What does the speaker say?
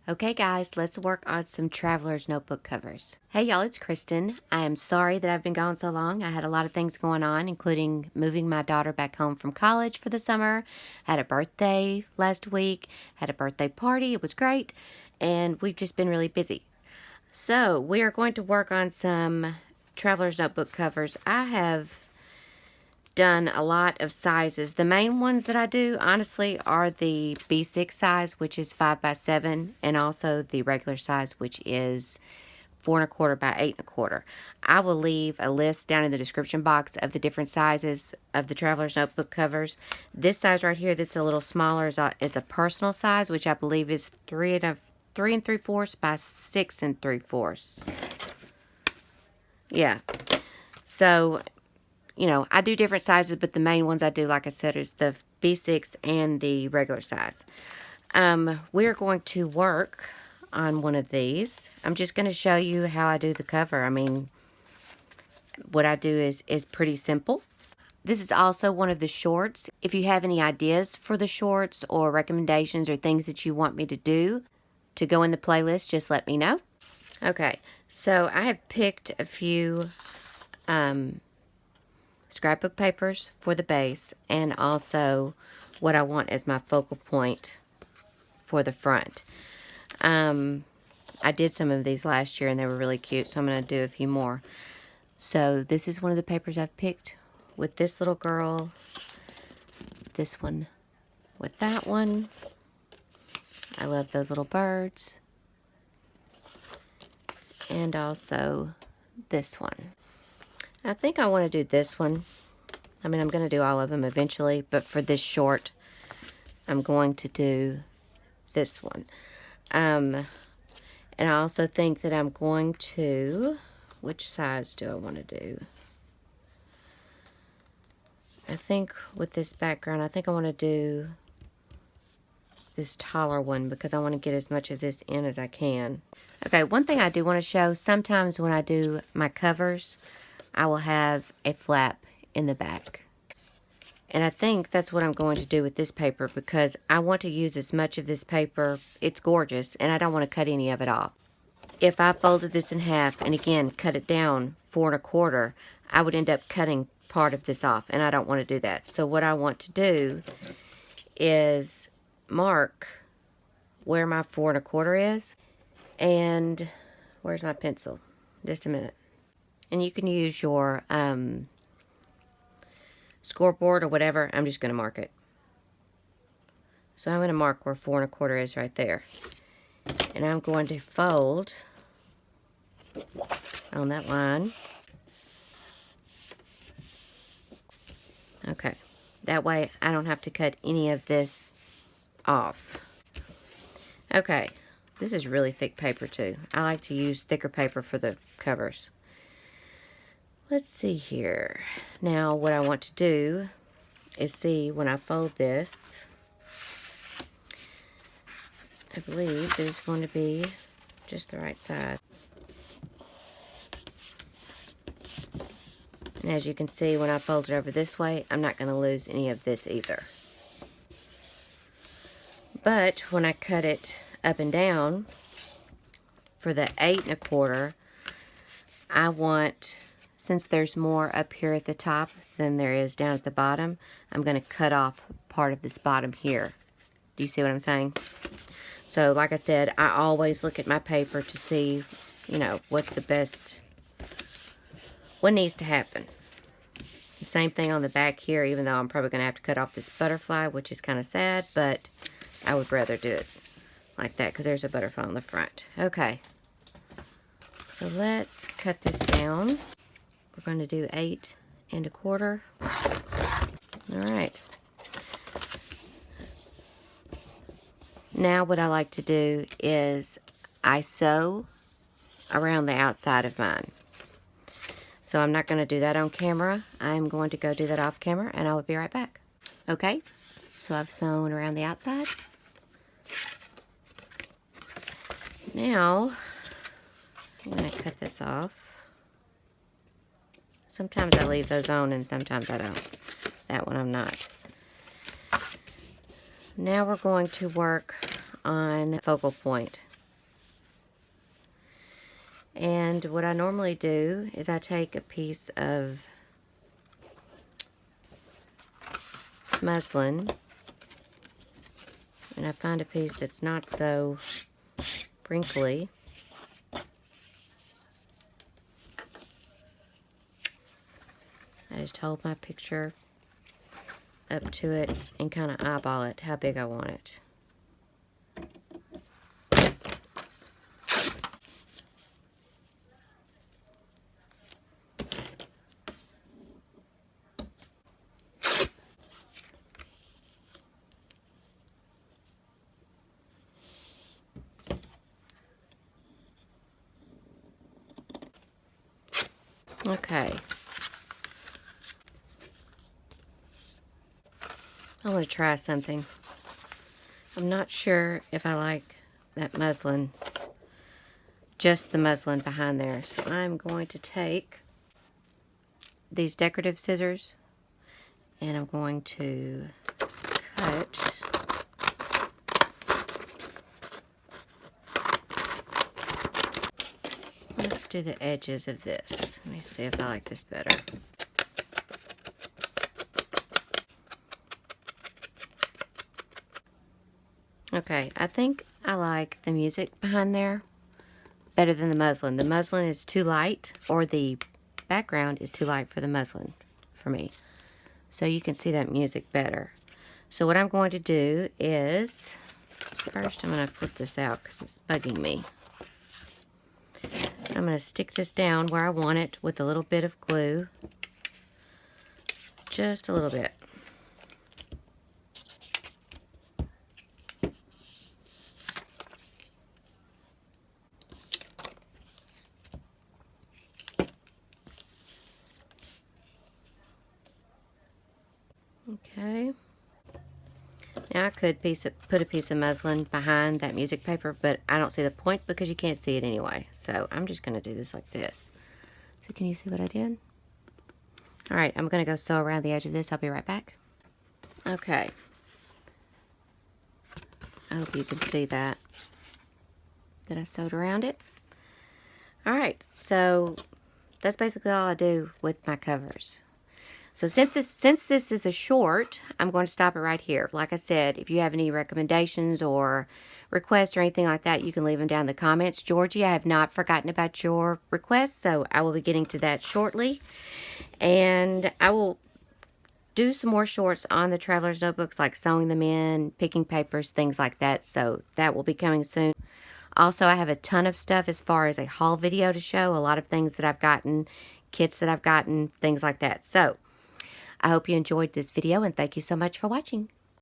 Okay guys, let's work on some Traveler's Notebook covers. Hey y'all, it's Kristen. I am sorry that I've been gone so long. I had a lot of things going on, including moving my daughter back home from college for the summer. Had a birthday last week, had a birthday party, it was great, and we've just been really busy. So we are going to work on some Traveler's Notebook covers. I have done a lot of sizes. The main ones that I do, honestly, are the B6 size, which is 5x7, and also the regular size, which is 4 1/4 by 8 1/4. I will leave a list down in the description box of the different sizes of the Traveler's Notebook covers. This size right here that's a little smaller is a personal size, which I believe is 3 3/3 by 6 3/4. Yeah. So, you know, I do different sizes, but the main ones I do, like I said, is the B6 and the regular size. We're going to work on one of these. I'm just going to show you how I do the cover. I mean, what I do is pretty simple. This is also one of the shorts. If you have any ideas for the shorts or recommendations or things that you want me to do to go in the playlist, just let me know. Okay, so I have picked a few scrapbook papers for the base, and also what I want as my focal point for the front. I did some of these last year and they were really cute, so I'm going to do a few more. So this is one of the papers I've picked with this little girl, this one with that one. I love those little birds. And also this one. I think I want to do this one. I mean, I'm going to do all of them eventually, but for this short, I'm going to do this one. And I also think that I'm going to, which size do I want to do? I think with this background, I think I want to do this taller one because I want to get as much of this in as I can. Okay, one thing I do want to show, sometimes when I do my covers, I will have a flap in the back. And I think that's what I'm going to do with this paper because I want to use as much of this paper. It's gorgeous, and I don't want to cut any of it off. If I folded this in half and again cut it down 4 1/4, I would end up cutting part of this off, and I don't want to do that. So what I want to do is mark where my 4 1/4 is, and where's my pencil? Just a minute. And you can use your scoreboard or whatever. I'm just going to mark it. So I'm going to mark where 4 1/4 is right there. And I'm going to fold on that line. Okay. That way I don't have to cut any of this off. Okay. This is really thick paper too. I like to use thicker paper for the covers. Let's see here. Now what I want to do is see when I fold this, I believe there's going to be just the right size. And as you can see, when I fold it over this way, I'm not going to lose any of this either. But when I cut it up and down for the 8 1/4, I want, since there's more up here at the top than there is down at the bottom, I'm going to cut off part of this bottom here. Do you see what I'm saying? So, like I said, I always look at my paper to see, you know, what's the best, what needs to happen. The same thing on the back here, even though I'm probably going to have to cut off this butterfly, which is kind of sad, but I would rather do it like that because there's a butterfly on the front. Okay. So let's cut this down. We're going to do 8 1/4. All right. Now what I like to do is I sew around the outside of mine. So I'm not going to do that on camera. I'm going to go do that off camera, and I will be right back. Okay, so I've sewn around the outside. Now, I'm going to cut this off. Sometimes I leave those on and sometimes I don't. That one I'm not. Now we're going to work on focal point. And what I normally do is I take a piece of muslin and I find a piece that's not so wrinkly. I just hold my picture up to it and kind of eyeball it how big I want it. Okay. I want to try something. I'm not sure if I like that muslin, just the muslin behind there. So I'm going to take these decorative scissors and I'm going to cut let's do the edges of this. Let me see if I like this better. Okay, I think I like the music behind there better than the muslin. The muslin is too light, or the background is too light for the muslin for me. So you can see that music better. So what I'm going to do is, first I'm going to flip this out because it's bugging me. I'm going to stick this down where I want it with a little bit of glue. Just a little bit. Okay. Now I could put a piece of muslin behind that music paper, but I don't see the point because you can't see it anyway. So I'm just going to do this like this. So can you see what I did? Alright, I'm going to go sew around the edge of this. I'll be right back. Okay. I hope you can see that I sewed around it. Alright, so that's basically all I do with my covers. So since this is a short, I'm going to stop it right here. Like I said, if you have any recommendations or requests or anything like that, you can leave them down in the comments. Georgie, I have not forgotten about your requests, so I will be getting to that shortly. And I will do some more shorts on the Traveler's Notebooks, like sewing them in, picking papers, things like that. So that will be coming soon. Also, I have a ton of stuff as far as a haul video to show. A lot of things that I've gotten, kits that I've gotten, things like that. So I hope you enjoyed this video, and thank you so much for watching.